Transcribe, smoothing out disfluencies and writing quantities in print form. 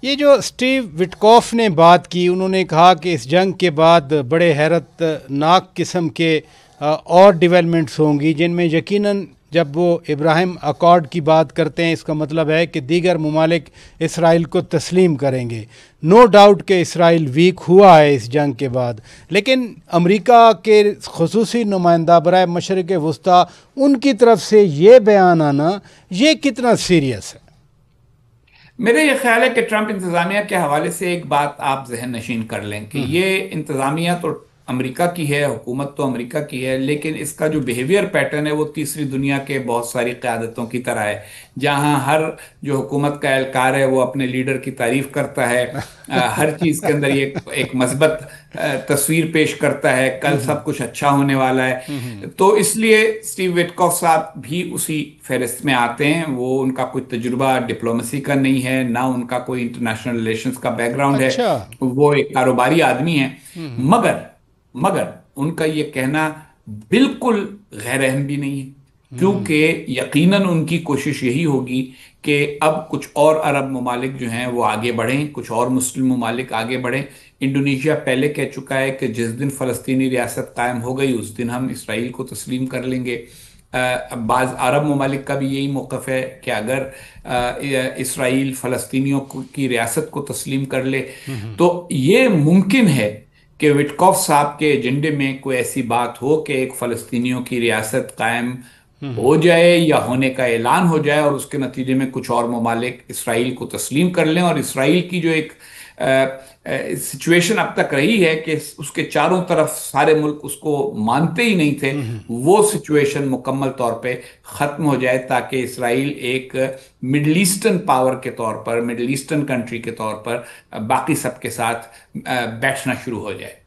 یہ جو Steve Witkoff نے بات کی، انہوں نے کہا کہ اس جنگ کے بعد بڑے حیرت ناک قسم کے اور ڈیولپمنٹس ہوں گی، جن میں یقیناً جب وہ ابراہیم اکارڈ کی بات کرتے ہیں، اس کا مطلب ہے کہ دیگر ممالک اسرائیل کو تسلیم کریں گے۔ نو ڈاؤٹ کہ اسرائیل ویک ہوا ہے اس جنگ کے بعد، لیکن امریکہ کے خصوصی نمائندہ برائے مشرق وسطیٰ ان کی طرف سے یہ بیان آنا، یہ کتنا سیریس ہے؟ میرا یہ خیال ہے کہ ٹرمپ انتظامیہ کے حوالے سے ایک بات آپ ذہن نشین کر لیں کہ یہ انتظامیہ تو امریکہ کی ہے، حکومت تو امریکہ کی ہے، لیکن اس کا جو بیہیویئر پیٹرن ہے وہ تیسری دنیا کے بہت ساری قیادتوں کی طرح ہے، جہاں ہر جو حکومت کا اہلکار ہے وہ اپنے لیڈر کی تعریف کرتا ہے، ہر چیز کے اندر یہ ایک مثبت تصویر پیش کرتا ہے، کل سب کچھ اچھا ہونے والا ہے۔ تو اس لیے اسٹیو وٹکوف صاحب بھی اسی فہرست میں آتے ہیں۔ وہ ان کا کوئی تجربہ ڈپلومیسی کا نہیں ہے، نہ ان کا کوئی انٹرنیشنل ریلیشنز کا بیک گراؤنڈ ہے، اچھا۔ وہ ایک کاروباری آدمی ہیں۔ مگر ان کا یہ کہنا بالکل غیر اہم بھی نہیں ہے، کیونکہ یقیناً ان کی کوشش یہی ہوگی کہ اب کچھ اور عرب ممالک جو ہیں وہ آگے بڑھیں، کچھ اور مسلم ممالک آگے بڑھیں۔ انڈونیشیا پہلے کہہ چکا ہے کہ جس دن فلسطینی ریاست قائم ہو گئی اس دن ہم اسرائیل کو تسلیم کر لیں گے۔ بعض عرب ممالک کا بھی یہی موقف ہے کہ اگر اسرائیل فلسطینیوں کی ریاست کو تسلیم کر لے تو یہ ممکن ہے کہ وٹکوف صاحب کے ایجنڈے میں کوئی ایسی بات ہو کہ ایک فلسطینیوں کی ریاست قائم ہو جائے یا ہونے کا اعلان ہو جائے، اور اس کے نتیجے میں کچھ اور ممالک اسرائیل کو تسلیم کر لیں، اور اسرائیل کی جو ایک سچویشن اب تک رہی ہے کہ اس کے چاروں طرف سارے ملک اس کو مانتے ہی نہیں تھے، وہ سچویشن مکمل طور پہ ختم ہو جائے، تاکہ اسرائیل ایک مڈل ایسٹرن پاور کے طور پر، مڈل ایسٹرن کنٹری کے طور پر باقی سب کے ساتھ بیٹھنا شروع ہو جائے۔